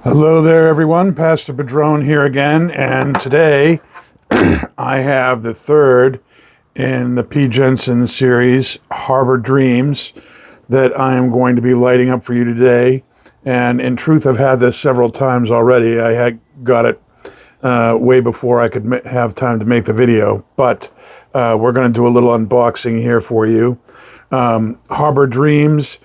Hello there, everyone. Pastor Padron here again, and today I have the third in the P. Jensen series, Harbour Dreams, that I am going to be lighting up for you today. And in truth, I've had this several times already. I had got it way before I could have time to make the video, but we're going to do a little unboxing here for you. Harbour Dreams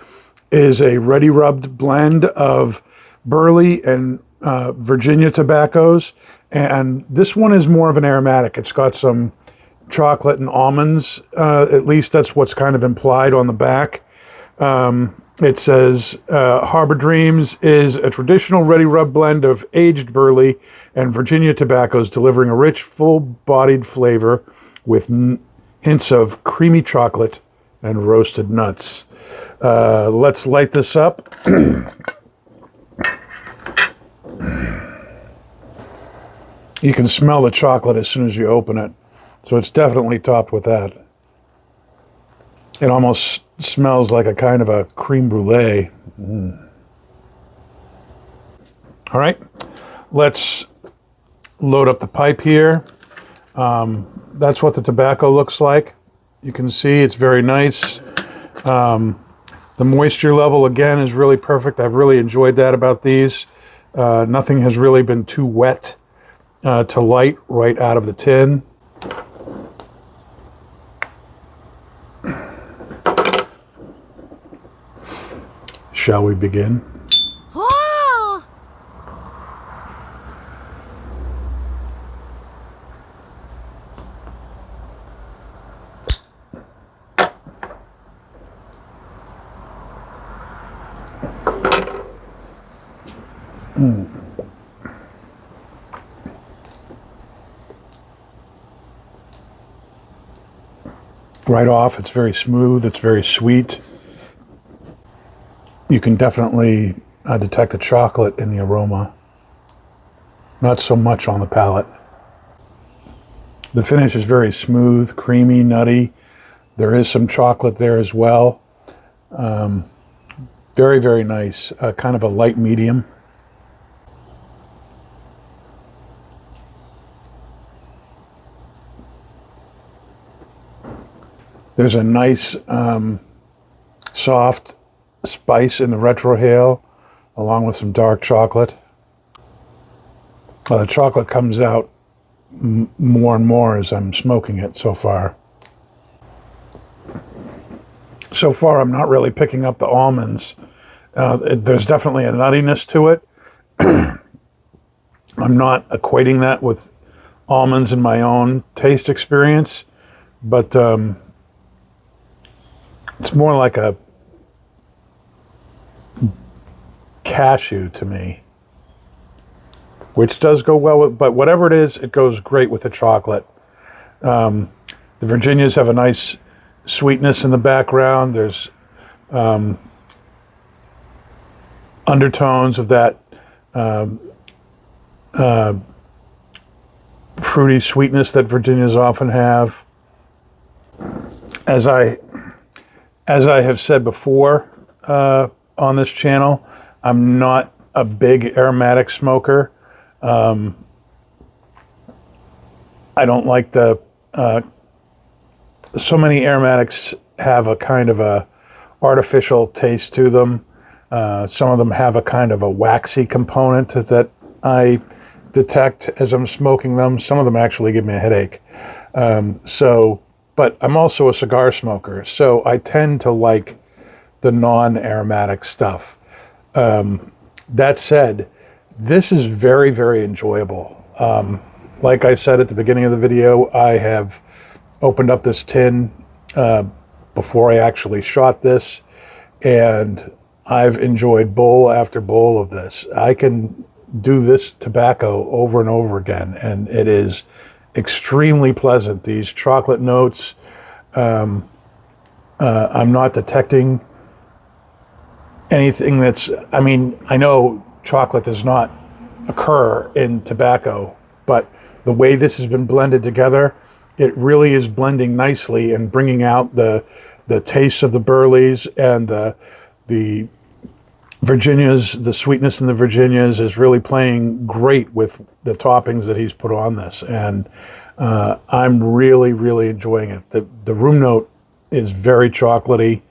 is a ready rubbed blend of Burley and Virginia tobaccos, and this one is more of an aromatic. It's got some chocolate and almonds, at least that's what's kind of implied on the back. It says Harbour Dreams is a traditional ready rub blend of aged Burley and Virginia tobaccos, delivering a rich, full-bodied flavor with hints of creamy chocolate and roasted nuts. Let's light this up. You can smell the chocolate as soon as you open it. So it's definitely topped with that. It almost smells like a kind of a creme brulee. All right, let's load up the pipe here. That's what the tobacco looks like. You can see it's very nice. The moisture level, again, is really perfect. I've really enjoyed that about these. Nothing has really been too wet to light right out of the tin. Shall we begin? Whoa! Right off, it's very smooth, it's very sweet. You can definitely detect the chocolate in the aroma. Not so much on the palate. The finish is very smooth, creamy, nutty. There is some chocolate there as well. Very, very nice. Kind of a light medium. There's a nice soft spice in the retrohale, along with some dark chocolate. The chocolate comes out more and more as I'm smoking it so far. So far, I'm not really picking up the almonds. There's definitely a nuttiness to it. I'm not equating that with almonds in my own taste experience, but it's more like a cashew to me, which does go well with, but whatever it is, it goes great with the chocolate. The Virginias have a nice sweetness in the background. There's undertones of that fruity sweetness that Virginias often have. As I have said before on this channel, I'm not a big aromatic smoker. I don't like the... so many aromatics have a kind of a artificial taste to them. Some of them have a kind of a waxy component that I detect as I'm smoking them. Some of them actually give me a headache. But I'm also a cigar smoker, so I tend to like the non-aromatic stuff. That said, this is very, very enjoyable. Like I said at the beginning of the video, I have opened up this tin before I actually shot this, and I've enjoyed bowl after bowl of this. I can do this tobacco over and over again, and it is extremely pleasant. These chocolate notes, I'm not detecting anything that's, I mean, I know chocolate does not occur in tobacco, but the way this has been blended together, it really is blending nicely and bringing out the taste of the Burleys and the the sweetness in the Virginias is really playing great with the toppings that he's put on this. And I'm really, really enjoying it. The room note is very chocolatey,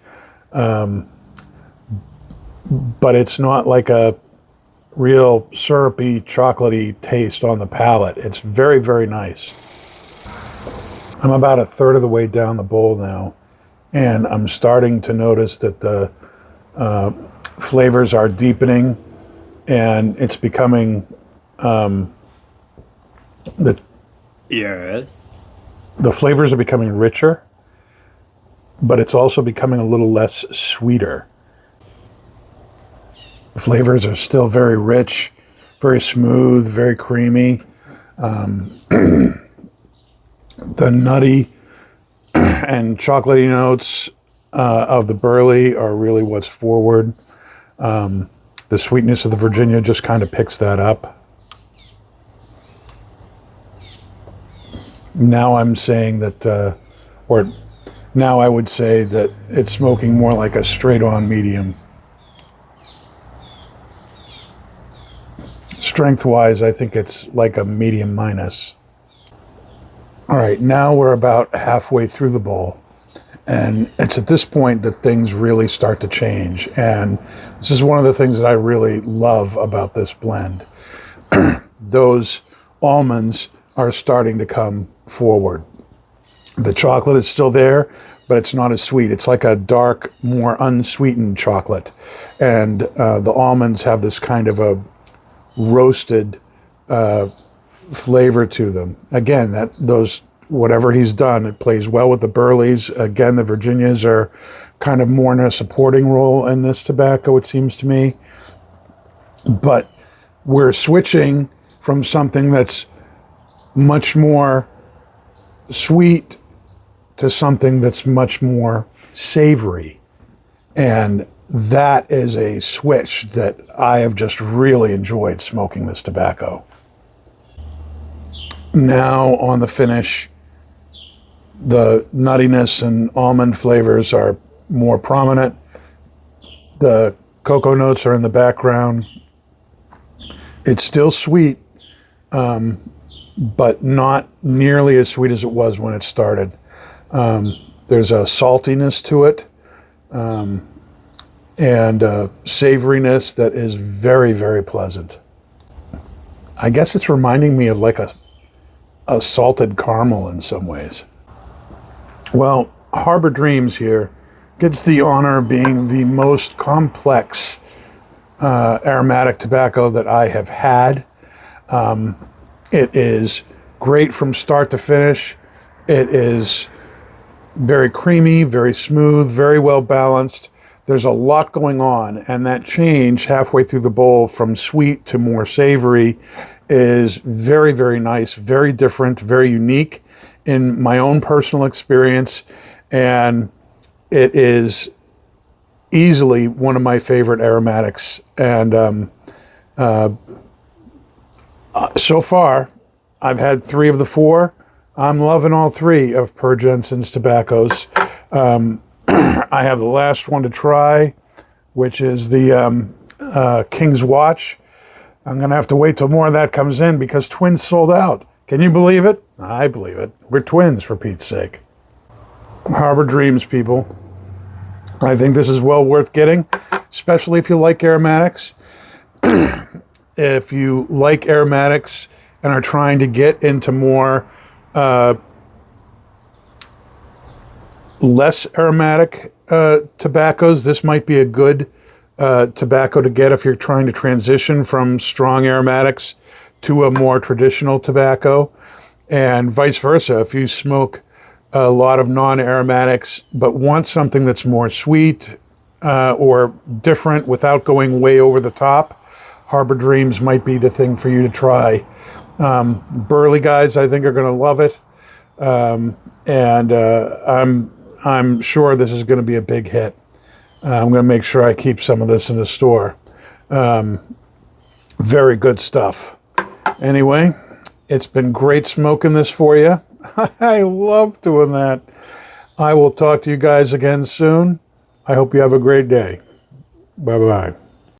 but it's not like a real syrupy, chocolatey taste on the palate. It's very, very nice. I'm about a third of the way down the bowl now, and I'm starting to notice that the flavors are deepening, and it's becoming Yes. the flavors are becoming richer, but it's also becoming a little less sweeter. The flavors are still very rich, very smooth, very creamy. The nutty and chocolatey notes of the Burley are really what's forward. The sweetness of the Virginia just kind of picks that up. Now I'm saying that, now I would say that it's smoking more like a straight-on medium. Strength-wise, I think it's like a medium minus. All right, now we're about halfway through the bowl. And it's at this point that things really start to change. And this is one of the things that I really love about this blend. Those almonds are starting to come forward. The chocolate is still there, but it's not as sweet. It's like a dark, more unsweetened chocolate. And the almonds have this kind of a roasted flavor to them. Again, whatever he's done, it plays well with the Burleys. Again, the Virginias are kind of more in a supporting role in this tobacco, it seems to me. But we're switching from something that's much more sweet to something that's much more savory. And that is a switch that I have just really enjoyed smoking this tobacco. Now on the finish, the nuttiness and almond flavors are more prominent. The cocoa notes are in the background. It's still sweet, but not nearly as sweet as it was when it started. There's a saltiness to it, and a savoriness that is very, very pleasant. I guess it's reminding me of like a salted caramel in some ways. Well, Harbour Dreams here gets the honor of being the most complex aromatic tobacco that I have had. It is great from start to finish. It is very creamy, very smooth, very well balanced. There's a lot going on, and that change halfway through the bowl from sweet to more savory is very, very nice, very different, very unique in my own personal experience, and it is easily one of my favorite aromatics. And so far, I've had 3 of the 4. I'm loving all 3 of Per Jensen's tobaccos. I have the last one to try, which is the King's Watch. I'm going to have to wait till more of that comes in because Twins sold out. Can you believe it? I believe it. We're twins, for Pete's sake. Harbour Dreams, people. I think this is well worth getting, especially if you like aromatics. If you like aromatics and are trying to get into more less aromatic tobaccos, this might be a good tobacco to get if you're trying to transition from strong aromatics to a more traditional tobacco, and vice versa. If you smoke a lot of non-aromatics but want something that's more sweet or different without going way over the top, Harbour Dreams might be the thing for you to try. Burley guys, I think, are going to love it, and I'm sure this is going to be a big hit. I'm going to make sure I keep some of this in the store. Very good stuff. Anyway, it's been great smoking this for you. I love doing that. I will talk to you guys again soon. I hope you have a great day. Bye-bye.